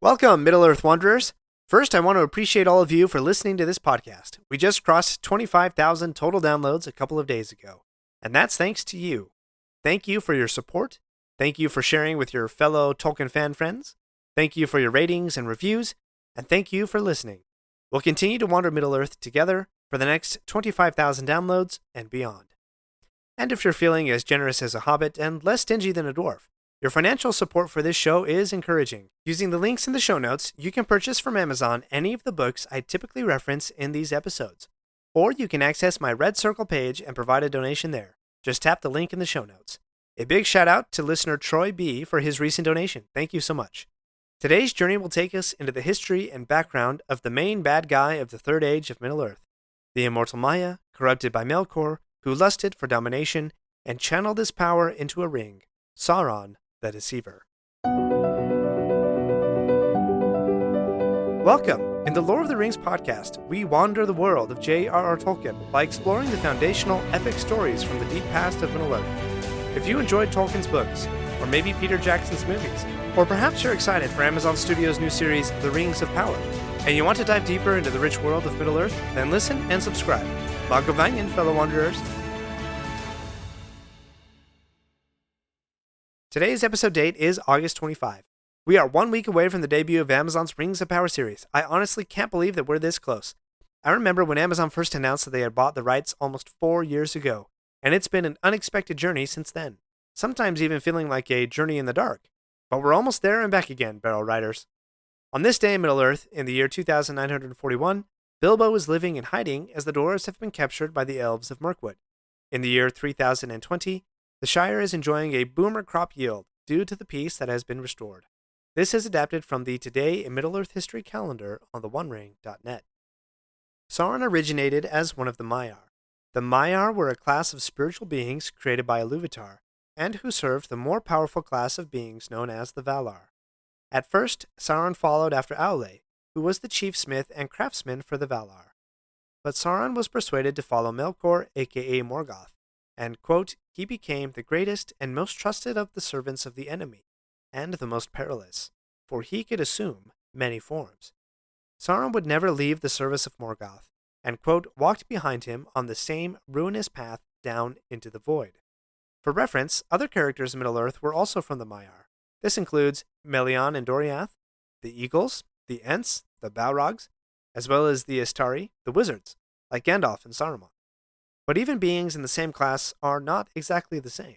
Welcome, Middle-earth Wanderers. First, I want to appreciate all of you for listening to this podcast. We just crossed 25,000 total downloads a couple of days ago, and that's thanks to you. Thank you for your support. Thank you for sharing with your fellow Tolkien fan friends. Thank you for your ratings and reviews, and thank you for listening. We'll continue to wander Middle-earth together for the next 25,000 downloads and beyond. And if you're feeling as generous as a hobbit and less stingy than a dwarf, your financial support for this show is encouraging. Using the links in the show notes, you can purchase from Amazon any of the books I typically reference in these episodes. Or you can access my Red Circle page and provide a donation there. Just tap the link in the show notes. A big shout out to listener Troy B. for his recent donation. Thank you so much. Today's journey will take us into the history and background of the main bad guy of the Third Age of Middle-earth, the immortal Maya, corrupted by Melkor, who lusted for domination and channeled his power into a ring, Sauron the Deceiver. Welcome! In the Lord of the Rings podcast, we wander the world of J.R.R. Tolkien by exploring the foundational epic stories from the deep past of Middle-earth. If you enjoyed Tolkien's books, or maybe Peter Jackson's movies, or perhaps you're excited for Amazon Studios' new series, The Rings of Power, and you want to dive deeper into the rich world of Middle-earth, then listen and subscribe. Magovanyan, fellow wanderers. Today's episode date is August 25. We are 1 week away from the debut of Amazon's Rings of Power series. I honestly can't believe that we're this close. I remember when Amazon first announced that they had bought the rights almost 4 years ago, and it's been an unexpected journey since then, sometimes even feeling like a journey in the dark. But we're almost there and back again, Barrel Riders. On this day in Middle-earth, in the year 2941, Bilbo is living in hiding as the dwarves have been captured by the elves of Mirkwood. In the year 3020, the Shire is enjoying a boomer crop yield due to the peace that has been restored. This is adapted from the Today in Middle-earth History calendar on theonering.net. Sauron originated as one of the Maiar. The Maiar were a class of spiritual beings created by Iluvatar, and who served the more powerful class of beings known as the Valar. At first, Sauron followed after Aule, who was the chief smith and craftsman for the Valar. But Sauron was persuaded to follow Melkor, aka Morgoth, and, quote, he became the greatest and most trusted of the servants of the enemy, and the most perilous, for he could assume many forms. Sauron would never leave the service of Morgoth, and, quote, walked behind him on the same ruinous path down into the void. For reference, other characters in Middle-earth were also from the Maiar. This includes Melian and Doriath, the Eagles, the Ents, the Balrogs, as well as the Istari, the wizards, like Gandalf and Saruman. But even beings in the same class are not exactly the same.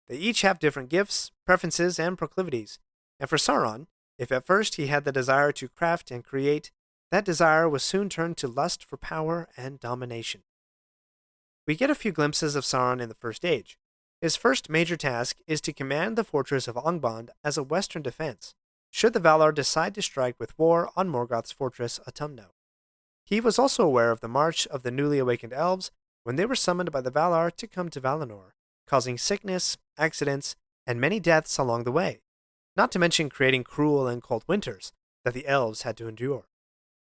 They each have different gifts, preferences, and proclivities. And for Sauron, if at first he had the desire to craft and create, that desire was soon turned to lust for power and domination. We get a few glimpses of Sauron in the First Age. His first major task is to command the fortress of Angband as a western defense, should the Valar decide to strike with war on Morgoth's fortress Autumno. He was also aware of the march of the newly awakened elves when they were summoned by the Valar to come to Valinor, causing sickness, accidents, and many deaths along the way, not to mention creating cruel and cold winters that the elves had to endure.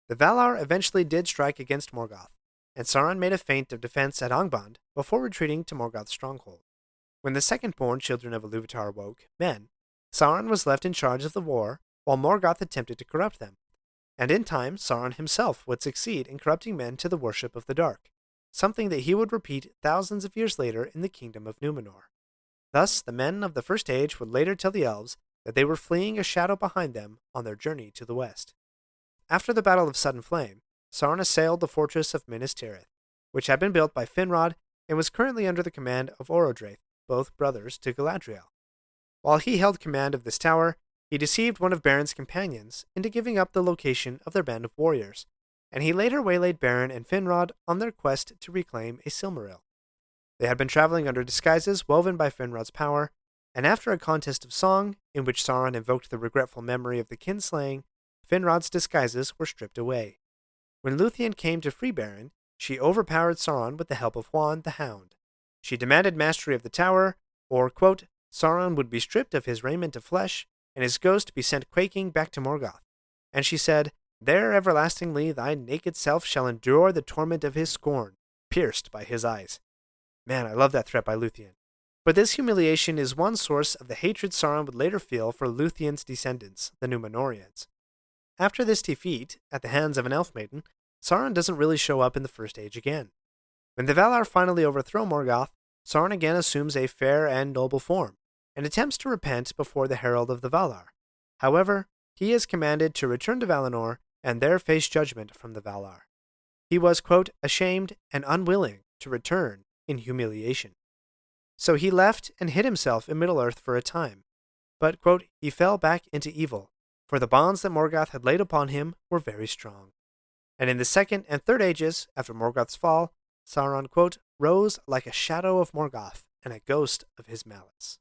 The Valar eventually did strike against Morgoth, and Sauron made a feint of defense at Angband before retreating to Morgoth's stronghold. When the second-born children of Iluvatar awoke, men, Sauron was left in charge of the war while Morgoth attempted to corrupt them, and in time Sauron himself would succeed in corrupting men to the worship of the dark, something that he would repeat thousands of years later in the kingdom of Númenor. Thus, the men of the First Age would later tell the elves that they were fleeing a shadow behind them on their journey to the west. After the Battle of Sudden Flame, Sauron assailed the fortress of Minas Tirith, which had been built by Finrod and was currently under the command of Orodreth, both brothers to Galadriel. While he held command of this tower, he deceived one of Baron's companions into giving up the location of their band of warriors, and he later waylaid Baron and Finrod on their quest to reclaim a Silmaril. They had been traveling under disguises woven by Finrod's power, and after a contest of song, in which Sauron invoked the regretful memory of the kinslaying, Finrod's disguises were stripped away. When Luthien came to free Baron, she overpowered Sauron with the help of Huan the Hound. She demanded mastery of the tower, or, quote, Sauron would be stripped of his raiment of flesh, and his ghost be sent quaking back to Morgoth. And she said, there everlastingly thy naked self shall endure the torment of his scorn, pierced by his eyes. Man, I love that threat by Luthien. But this humiliation is one source of the hatred Sauron would later feel for Luthien's descendants, the Númenóreans. after this defeat at the hands of an elf maiden, Sauron doesn't really show up in the First Age again. When the Valar finally overthrow Morgoth, Sauron again assumes a fair and noble form, and attempts to repent before the Herald of the Valar. However, he is commanded to return to Valinor and there face judgment from the Valar. He was, quote, ashamed and unwilling to return in humiliation. So he left and hid himself in Middle-earth for a time. But, quote, he fell back into evil, for the bonds that Morgoth had laid upon him were very strong. And in the Second and Third Ages, after Morgoth's fall, Sauron, quote, rose like a shadow of Morgoth and a ghost of his malice.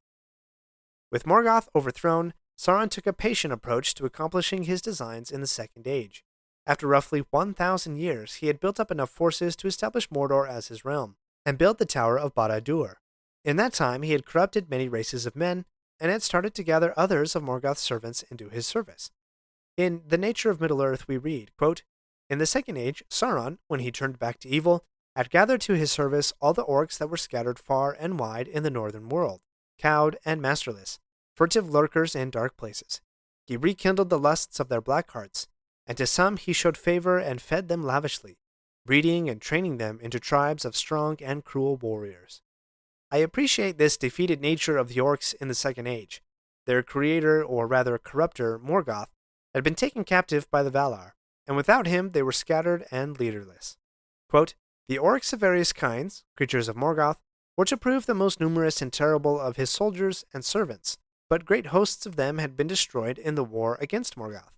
With Morgoth overthrown, Sauron took a patient approach to accomplishing his designs in the Second Age. After roughly 1,000 years, he had built up enough forces to establish Mordor as his realm, and built the Tower of Barad-dûr. In that time, he had corrupted many races of men, and had started to gather others of Morgoth's servants into his service. In The Nature of Middle-earth we read, quote, in the Second Age, Sauron, when he turned back to evil, had gathered to his service all the orcs that were scattered far and wide in the northern world, cowed and masterless, furtive lurkers in dark places. He rekindled the lusts of their black hearts, and to some he showed favor and fed them lavishly, breeding and training them into tribes of strong and cruel warriors. I appreciate this defeated nature of the orcs in the Second Age. Their creator, or rather corrupter, Morgoth, had been taken captive by the Valar, and without him they were scattered and leaderless. Quote, the orcs of various kinds, creatures of Morgoth, were to prove the most numerous and terrible of his soldiers and servants, but great hosts of them had been destroyed in the war against Morgoth.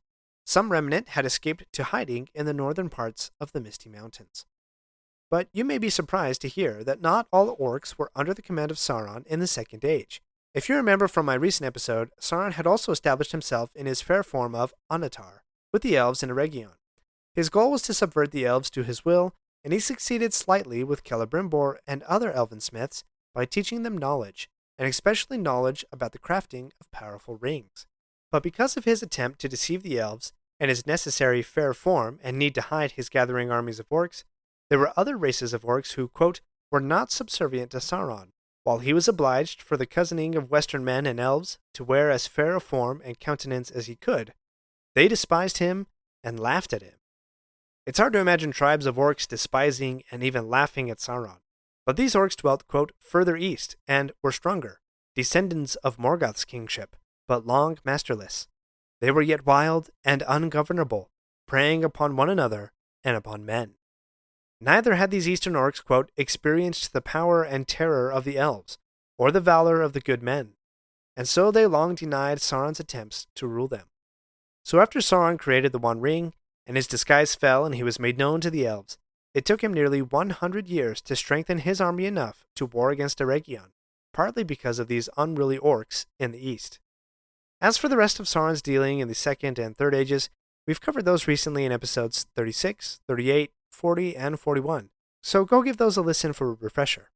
Some remnant had escaped to hiding in the northern parts of the Misty Mountains. But you may be surprised to hear that not all orcs were under the command of Sauron in the Second Age. If you remember from my recent episode, Sauron had also established himself in his fair form of Onatar, with the elves in Eregion. His goal was to subvert the elves to his will, and he succeeded slightly with Celebrimbor and other elven smiths by teaching them knowledge, and especially knowledge about the crafting of powerful rings. But because of his attempt to deceive the elves, and his necessary fair form and need to hide his gathering armies of orcs, there were other races of orcs who, quote, were not subservient to Sauron, while he was obliged for the cousining of western men and elves to wear as fair a form and countenance as he could. They despised him and laughed at him. It's hard to imagine tribes of orcs despising and even laughing at Sauron. But these orcs dwelt, quote, further east and were stronger, descendants of Morgoth's kingship, but long masterless. They were yet wild and ungovernable, preying upon one another and upon men. Neither had these eastern orcs, quote, experienced the power and terror of the elves, or the valor of the good men, and so they long denied Sauron's attempts to rule them. So after Sauron created the One Ring, and his disguise fell and he was made known to the elves, it took him nearly 100 years to strengthen his army enough to war against Eregion, partly because of these unruly orcs in the east. As for the rest of Sauron's dealing in the Second and Third Ages, we've covered those recently in episodes 36, 38, 40, and 41, so go give those a listen for a refresher.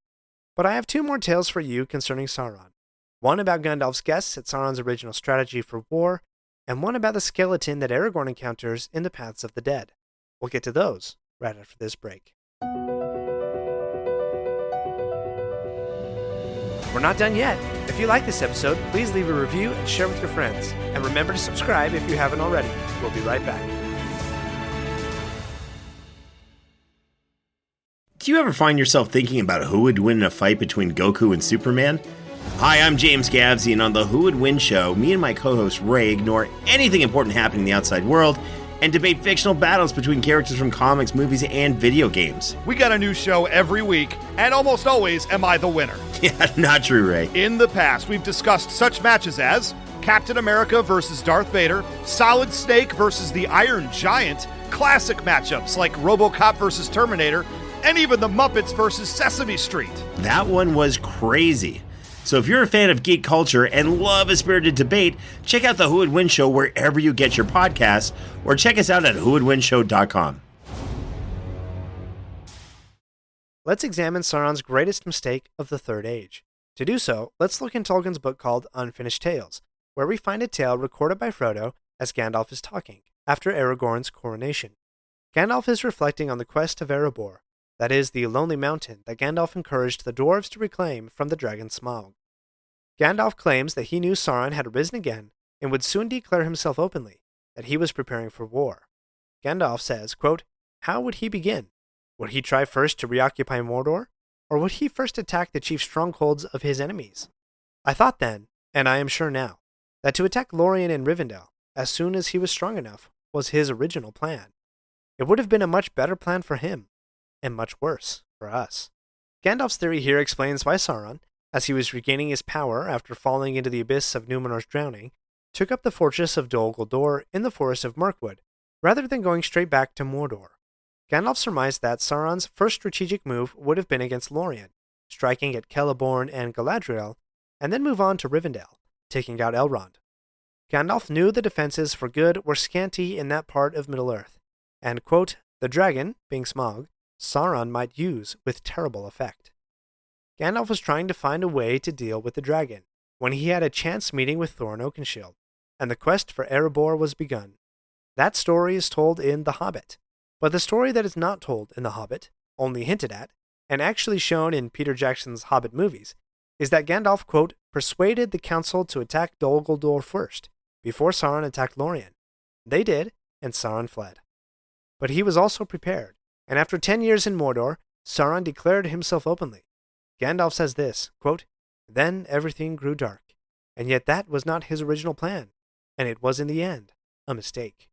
But I have two more tales for you concerning Sauron. One about Gandalf's guess at Sauron's original strategy for war, and one about the skeleton that Aragorn encounters in the Paths of the Dead. We'll get to those right after this break. We're not done yet. If you like this episode, please leave a review and share with your friends. And remember to subscribe if you haven't already. We'll be right back. Do you ever find yourself thinking about who would win in a fight between Goku and Superman? Hi, I'm James Gavsey, and on the Who Would Win show, me and my co-host Ray ignore anything important happening in the outside world and debate fictional battles between characters from comics, movies, and video games. We got a new show every week, and almost always am I the winner. Yeah, not true, Ray. In the past, we've discussed such matches as Captain America versus Darth Vader, Solid Snake versus the Iron Giant, classic matchups like RoboCop versus Terminator, and even the Muppets versus Sesame Street. That one was crazy. So if you're a fan of geek culture and love a spirited debate, check out the Who Would Win show wherever you get your podcasts, or check us out at whowouldwinshow.com. Let's examine Sauron's greatest mistake of the Third Age. To do so, let's look in Tolkien's book called Unfinished Tales, where we find a tale recorded by Frodo as Gandalf is talking, after Aragorn's coronation. Gandalf is reflecting on the quest of Erebor, that is, the lonely mountain that Gandalf encouraged the dwarves to reclaim from the dragon Smaug. Gandalf claims that he knew Sauron had arisen again and would soon declare himself openly, that he was preparing for war. Gandalf says, quote, "How would he begin? Would he try first to reoccupy Mordor? Or would he first attack the chief strongholds of his enemies? I thought then, and I am sure now, that to attack Lorien and Rivendell, as soon as he was strong enough, was his original plan. It would have been a much better plan for him, and much worse for us." Gandalf's theory here explains why Sauron, as he was regaining his power after falling into the abyss of Numenor's drowning, took up the fortress of Dol Guldur in the forest of Mirkwood, rather than going straight back to Mordor. Gandalf surmised that Sauron's first strategic move would have been against Lorien, striking at Celeborn and Galadriel, and then move on to Rivendell, taking out Elrond. Gandalf knew the defenses for good were scanty in that part of Middle-earth, and, quote, "the dragon," being Smaug, Sauron might use with terrible effect. Gandalf was trying to find a way to deal with the dragon, when he had a chance meeting with Thorin Oakenshield, and the quest for Erebor was begun. That story is told in The Hobbit, but the story that is not told in The Hobbit, only hinted at, and actually shown in Peter Jackson's Hobbit movies, is that Gandalf, quote, "persuaded the council to attack Dol Guldur first, before Sauron attacked Lorien. They did, and Sauron fled. But he was also prepared, and after 10 years in Mordor, Sauron declared himself openly. Gandalf says this, quote, "Then everything grew dark, and yet that was not his original plan, and it was in the end a mistake."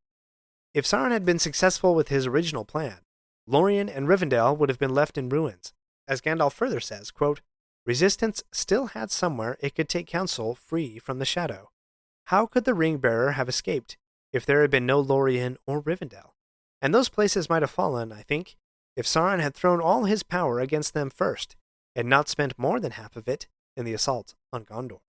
If Sauron had been successful with his original plan, Lorien and Rivendell would have been left in ruins. As Gandalf further says, quote, "Resistance still had somewhere it could take counsel free from the shadow. How could the Ring-bearer have escaped if there had been no Lorien or Rivendell? And those places might have fallen, I think, if Sauron had thrown all his power against them first, and not spent more than half of it in the assault on Gondor."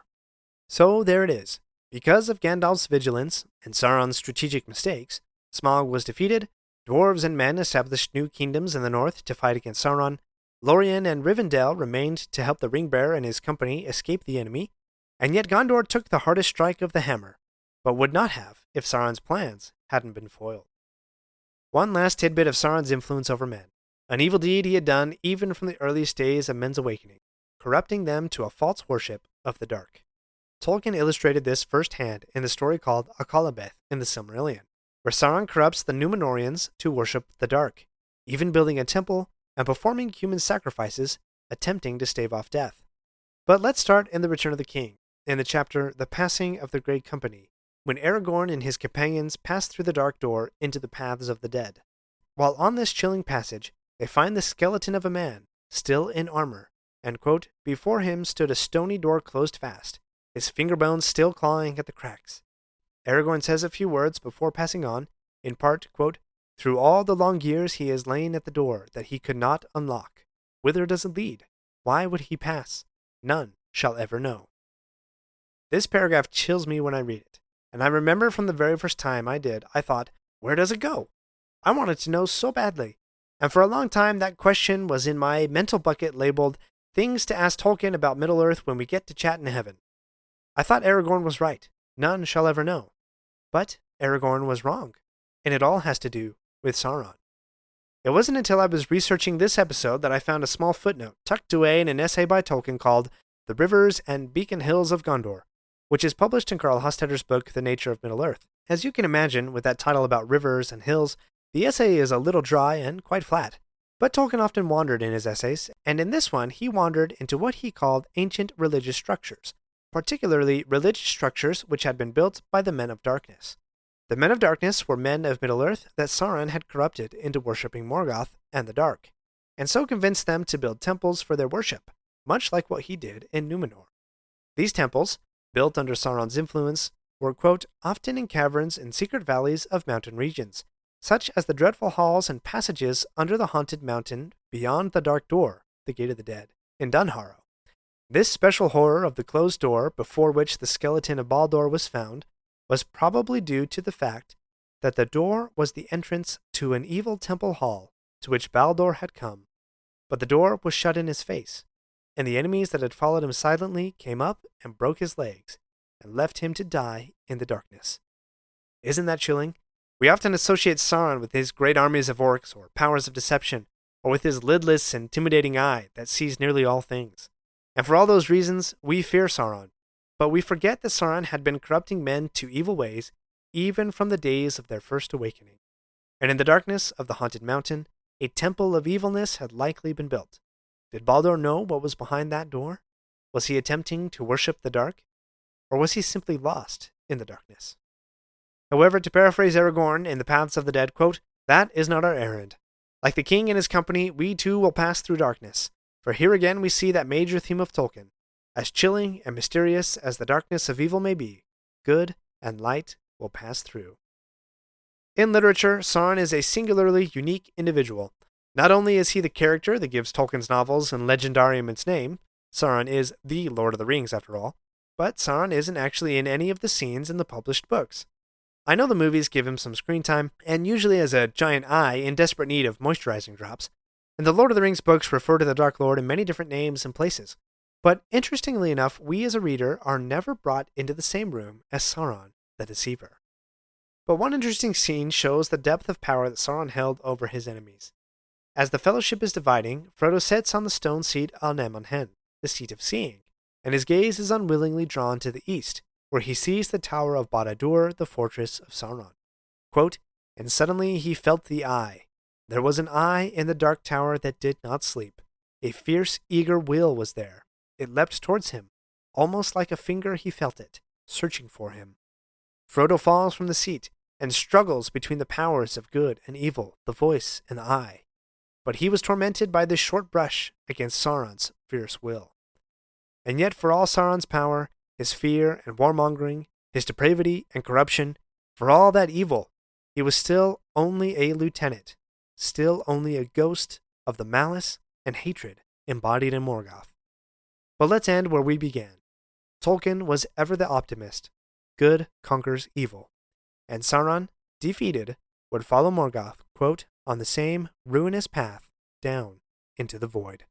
So there it is. Because of Gandalf's vigilance and Sauron's strategic mistakes, Smaug was defeated, dwarves and men established new kingdoms in the north to fight against Sauron, Lorien and Rivendell remained to help the Ring-bearer and his company escape the enemy, and yet Gondor took the hardest strike of the hammer, but would not have if Sauron's plans hadn't been foiled. One last tidbit of Sauron's influence over men, an evil deed he had done even from the earliest days of men's awakening, corrupting them to a false worship of the dark. Tolkien illustrated this firsthand in the story called Akallabeth in the Silmarillion, where Sauron corrupts the Númenóreans to worship the dark, even building a temple and performing human sacrifices, attempting to stave off death. But let's start in The Return of the King, in the chapter The Passing of the Great Company, when Aragorn and his companions pass through the Dark Door into the paths of the dead. While on this chilling passage, they find the skeleton of a man, still in armor, and, quote, "before him stood a stony door closed fast, his finger bones still clawing at the cracks." Aragorn says a few words before passing on, in part, quote, "Through all the long years he has lain at the door that he could not unlock. Whither does it lead? Why would he pass? None shall ever know." This paragraph chills me when I read it, and I remember from the very first time I did, I thought, where does it go? I wanted to know so badly, and for a long time that question was in my mental bucket labeled things to ask Tolkien about Middle-earth when we get to chat in heaven. I thought Aragorn was right. None shall ever know. But Aragorn was wrong, and it all has to do with Sauron. It wasn't until I was researching this episode that I found a small footnote tucked away in an essay by Tolkien called The Rivers and Beacon Hills of Gondor, which is published in Karl Hostetter's book The Nature of Middle-earth. As you can imagine, with that title about rivers and hills, the essay is a little dry and quite flat. But Tolkien often wandered in his essays, and in this one he wandered into what he called ancient religious structures, particularly religious structures which had been built by the Men of Darkness. The Men of Darkness were men of Middle-earth that Sauron had corrupted into worshipping Morgoth and the Dark, and so convinced them to build temples for their worship, much like what he did in Númenor. These temples, built under Sauron's influence, were, quote, "often in caverns and secret valleys of mountain regions, such as the dreadful halls and passages under the haunted mountain beyond the Dark Door, the Gate of the Dead, in Dunharrow. This special horror of the closed door before which the skeleton of Baldur was found was probably due to the fact that the door was the entrance to an evil temple hall to which Baldur had come, but the door was shut in his face, and the enemies that had followed him silently came up and broke his legs and left him to die in the darkness." Isn't that chilling? We often associate Sauron with his great armies of orcs or powers of deception, or with his lidless, intimidating eye that sees nearly all things. And for all those reasons, we fear Sauron. But we forget that Sauron had been corrupting men to evil ways even from the days of their first awakening. And in the darkness of the haunted mountain, a temple of evilness had likely been built. Did Baldur know what was behind that door? Was he attempting to worship the dark? Or was he simply lost in the darkness? However, to paraphrase Aragorn in The Paths of the Dead, quote, "That is not our errand. Like the king and his company, we too will pass through darkness. For here again we see that major theme of Tolkien. As chilling and mysterious as the darkness of evil may be, good and light will pass through." In literature, Sauron is a singularly unique individual. Not only is he the character that gives Tolkien's novels and legendarium its name, Sauron is the Lord of the Rings after all, but Sauron isn't actually in any of the scenes in the published books. I know the movies give him some screen time, and usually as a giant eye in desperate need of moisturizing drops, and the Lord of the Rings books refer to the Dark Lord in many different names and places. But interestingly enough, we as a reader are never brought into the same room as Sauron the Deceiver. But one interesting scene shows the depth of power that Sauron held over his enemies. As the Fellowship is dividing, Frodo sits on the stone seat on Amon-Hen, the seat of seeing, and his gaze is unwillingly drawn to the east, where he sees the tower of Barad-dûr, the fortress of Sauron. Quote, "And suddenly he felt the eye. There was an eye in the dark tower that did not sleep. A fierce, eager will was there. It leapt towards him, almost like a finger he felt it, searching for him. Frodo falls from the seat and struggles between the powers of good and evil, the voice and the eye. But he was tormented by this short brush against Sauron's fierce will. And yet for all Sauron's power, his fear and warmongering, his depravity and corruption, for all that evil, he was still only a lieutenant, still only a ghost of the malice and hatred embodied in Morgoth." But let's end where we began. Tolkien was ever the optimist. Good conquers evil. And Sauron, defeated, would follow Morgoth, quote, "on the same ruinous path down into the void."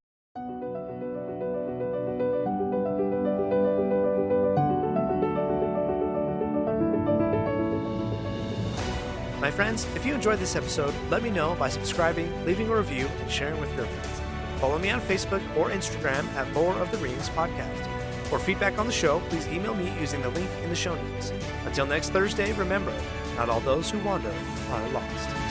My friends, if you enjoyed this episode, let me know by subscribing, leaving a review, and sharing with your friends. Follow me on Facebook or Instagram at Lore of the Rings Podcast. For feedback on the show, please email me using the link in the show notes. Until next Thursday, remember, not all those who wander are lost.